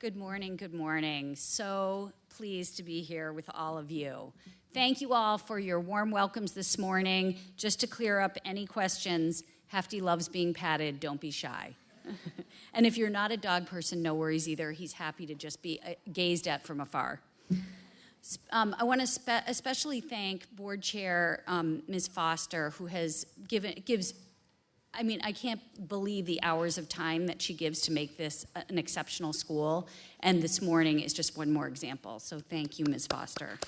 Good morning, good morning. So pleased to be here with all of you. Thank you all for your warm welcomes this morning. Just to clear up any questions, Hefty loves being patted, don't be shy. And if you're not a dog person, no worries either. He's happy to just be gazed at from afar. I want to especially thank Board Chair Ms. Foster, who gives I can't believe the hours of time that she gives to make this an exceptional school, and this morning is just one more example. So thank you, Ms. Foster.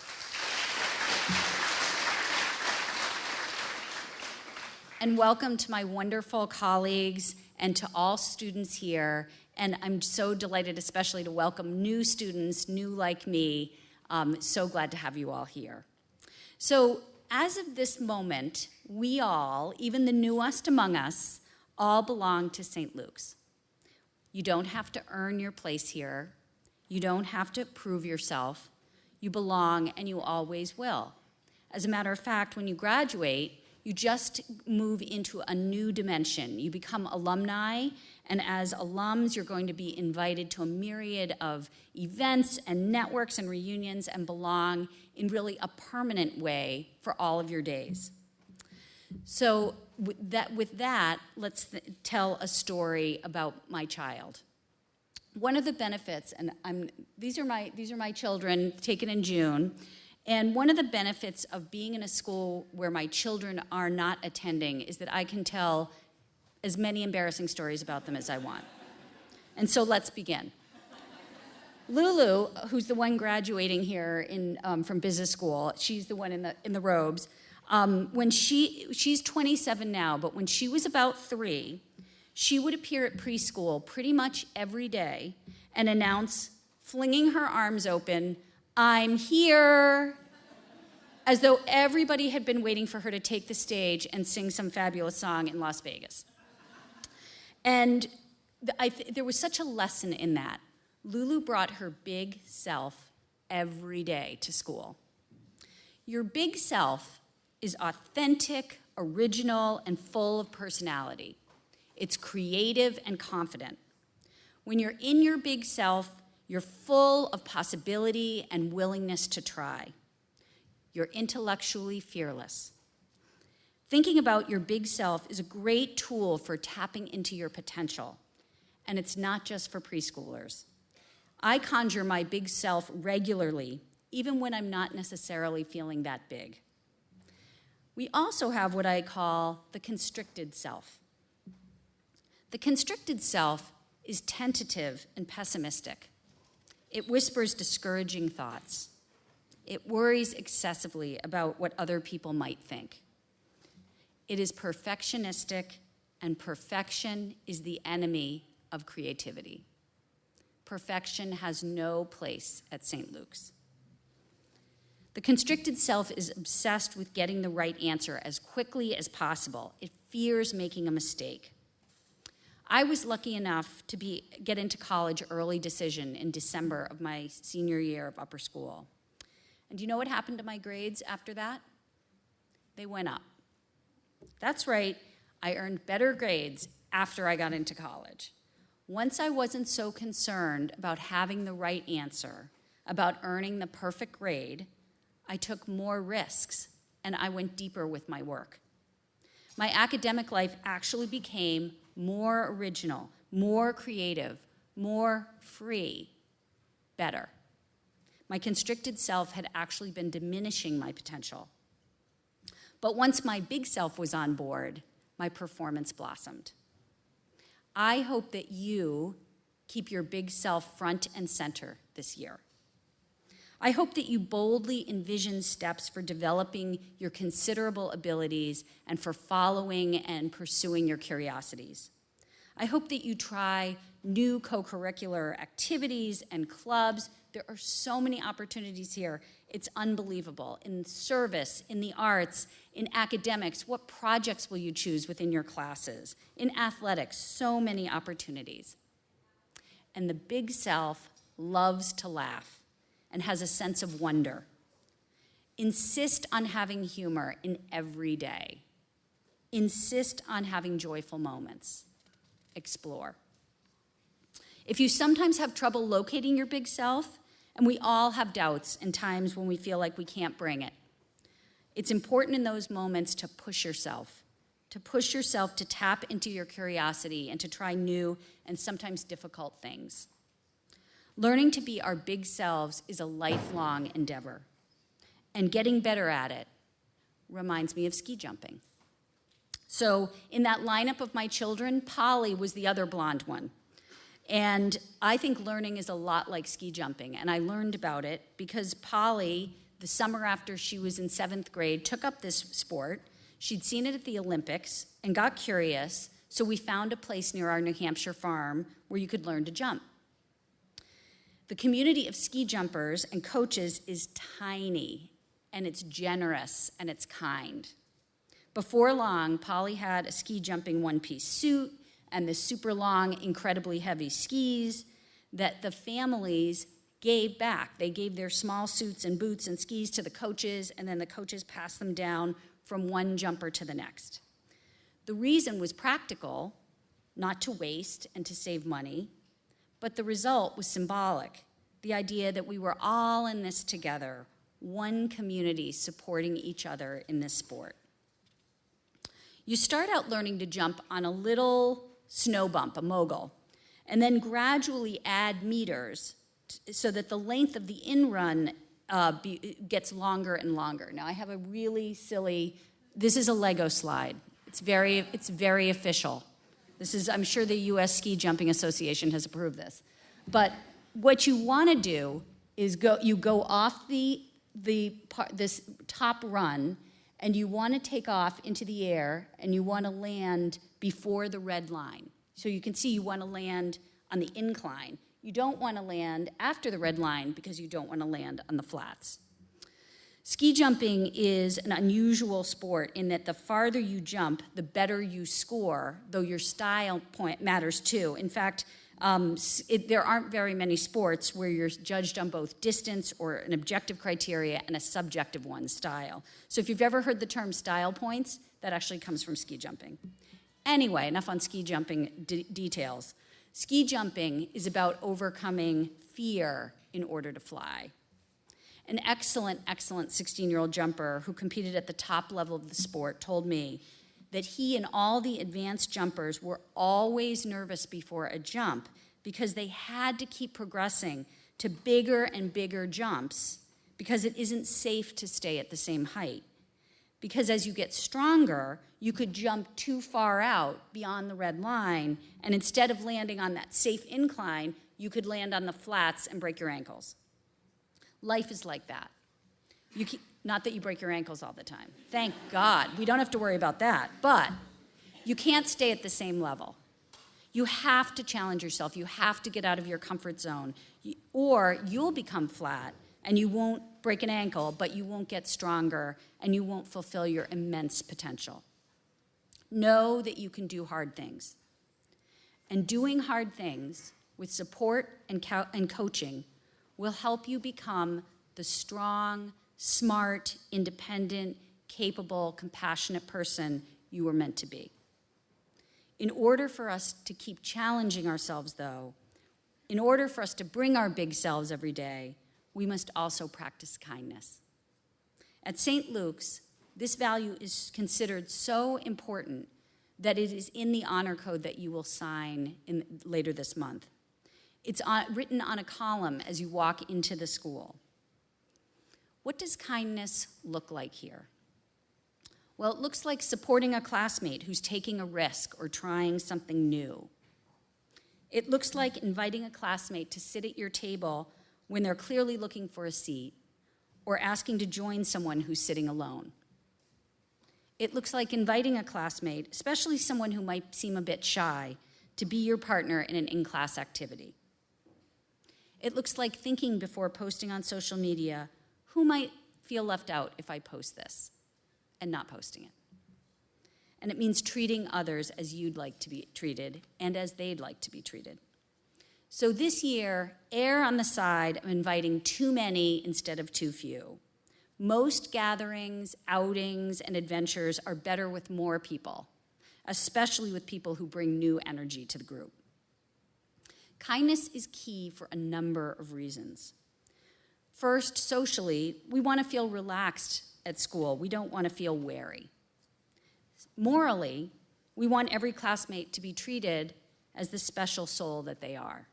And welcome to my wonderful colleagues and to all students here. And I'm so delighted especially to welcome new students, new like me. So glad to have you all here. So as of this moment, we all, even the newest among us, all belong to St. Luke's. You don't have to earn your place here. You don't have to prove yourself. You belong, and you always will. As a matter of fact, when you graduate, you just move into a new dimension. You become alumni, and as alums, you're going to be invited to a myriad of events and networks and reunions and belong in really a permanent way for all of your days. So with that, let's tell a story about my child. One of the benefits, and these are my children taken in June, and one of the benefits of being in a school where my children are not attending is that I can tell as many embarrassing stories about them as I want. And so let's begin. Lulu, who's the one graduating here from business school, she's the one in the robes. When she's 27 now, but when she was about 3, she would appear at preschool pretty much every day and announce, flinging her arms open, "I'm here," as though everybody had been waiting for her to take the stage and sing some fabulous song in Las Vegas. And there was such a lesson in that. Lulu brought her big self every day to school. Your big self is authentic, original, and full of personality. It's creative and confident. When you're in your big self, you're full of possibility and willingness to try. You're intellectually fearless. Thinking about your big self is a great tool for tapping into your potential, and it's not just for preschoolers. I conjure my big self regularly, even when I'm not necessarily feeling that big. We also have what I call the constricted self. The constricted self is tentative and pessimistic. It whispers discouraging thoughts. It worries excessively about what other people might think. It is perfectionistic, and perfection is the enemy of creativity. Perfection has no place at St. Luke's. The constricted self is obsessed with getting the right answer as quickly as possible. It fears making a mistake. I was lucky enough to get into college early decision in December of my senior year of upper school. And do you know what happened to my grades after that? They went up. That's right, I earned better grades after I got into college. Once I wasn't so concerned about having the right answer, about earning the perfect grade, I took more risks and I went deeper with my work. My academic life actually became more original, more creative, more free, better. My constricted self had actually been diminishing my potential. But once my big self was on board, my performance blossomed. I hope that you keep your big self front and center this year. I hope that you boldly envision steps for developing your considerable abilities and for following and pursuing your curiosities. I hope that you try new co-curricular activities and clubs. There are so many opportunities here. It's unbelievable. In service, in the arts, in academics, what projects will you choose within your classes? In athletics, so many opportunities. And the big self loves to laugh and has a sense of wonder. Insist on having humor in every day. Insist on having joyful moments. Explore. If you sometimes have trouble locating your big self, and we all have doubts and times when we feel like we can't bring it, it's important in those moments to push yourself to tap into your curiosity and to try new and sometimes difficult things. Learning to be our big selves is a lifelong endeavor, and getting better at it reminds me of ski jumping. So in that lineup of my children, Polly was the other blonde one. And I think learning is a lot like ski jumping, and I learned about it because Polly, the summer after she was in 7th grade, took up this sport. She'd seen it at the Olympics and got curious, so we found a place near our New Hampshire farm where you could learn to jump. The community of ski jumpers and coaches is tiny, and it's generous, and it's kind. Before long, Polly had a ski jumping one-piece suit and the super long, incredibly heavy skis that the families gave back. They gave their small suits and boots and skis to the coaches, and then the coaches passed them down from one jumper to the next. The reason was practical, not to waste and to save money, but the result was symbolic, the idea that we were all in this together, one community supporting each other in this sport. You start out learning to jump on a little snow bump, a mogul, and then gradually add meters so that the length of the in-run gets longer and longer. Now I have a really silly, this is a Lego slide. It's very official. This is, I'm sure the US Ski Jumping Association has approved this. But what you want to do is you go off this top run, and you want to take off into the air, and you want to land before the red line. So you can see you want to land on the incline. You don't want to land after the red line because you don't want to land on the flats. Ski jumping is an unusual sport in that the farther you jump, the better you score, though your style point matters too. In fact, there aren't very many sports where you're judged on both distance or an objective criteria and a subjective one, style. So if you've ever heard the term style points, that actually comes from ski jumping. Anyway, enough on ski jumping details. Ski jumping is about overcoming fear in order to fly. An excellent 16-year-old jumper who competed at the top level of the sport told me that he and all the advanced jumpers were always nervous before a jump because they had to keep progressing to bigger and bigger jumps because it isn't safe to stay at the same height. Because as you get stronger, you could jump too far out beyond the red line, and instead of landing on that safe incline, you could land on the flats and break your ankles. Life is like that. Not that you break your ankles all the time. Thank God. We don't have to worry about that. But you can't stay at the same level. You have to challenge yourself. You have to get out of your comfort zone. Or you'll become flat, and you won't break an ankle, but you won't get stronger, and you won't fulfill your immense potential. Know that you can do hard things. And doing hard things with support and coaching will help you become the strong, smart, independent, capable, compassionate person you were meant to be. In order for us to keep challenging ourselves, though, in order for us to bring our big selves every day, we must also practice kindness. At St. Luke's, this value is considered so important that it is in the honor code that you will sign later this month. It's written on a column as you walk into the school. What does kindness look like here? Well, it looks like supporting a classmate who's taking a risk or trying something new. It looks like inviting a classmate to sit at your table when they're clearly looking for a seat, or asking to join someone who's sitting alone. It looks like inviting a classmate, especially someone who might seem a bit shy, to be your partner in an in-class activity. It looks like thinking before posting on social media, who might feel left out if I post this, and not posting it. And it means treating others as you'd like to be treated and as they'd like to be treated. So this year, err on the side of inviting too many instead of too few. Most gatherings, outings, and adventures are better with more people, especially with people who bring new energy to the group. Kindness is key for a number of reasons. First, socially, we want to feel relaxed at school. We don't want to feel wary. Morally, we want every classmate to be treated as the special soul that they are.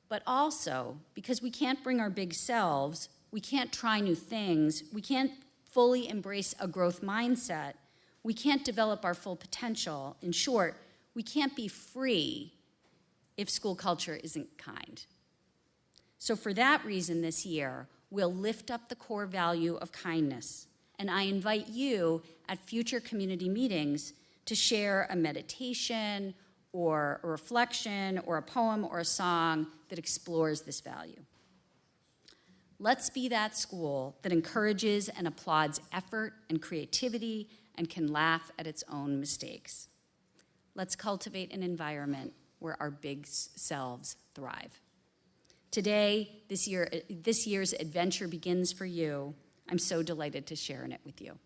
But also, because we can't bring our big selves, we can't try new things, we can't fully embrace a growth mindset, we can't develop our full potential. In short, we can't be free if school culture isn't kind. So for that reason this year, we'll lift up the core value of kindness. And I invite you at future community meetings to share a meditation or a reflection or a poem or a song that explores this value. Let's be that school that encourages and applauds effort and creativity and can laugh at its own mistakes. Let's cultivate an environment where our big selves thrive. Today, this year's adventure begins for you. I'm so delighted to share in it with you.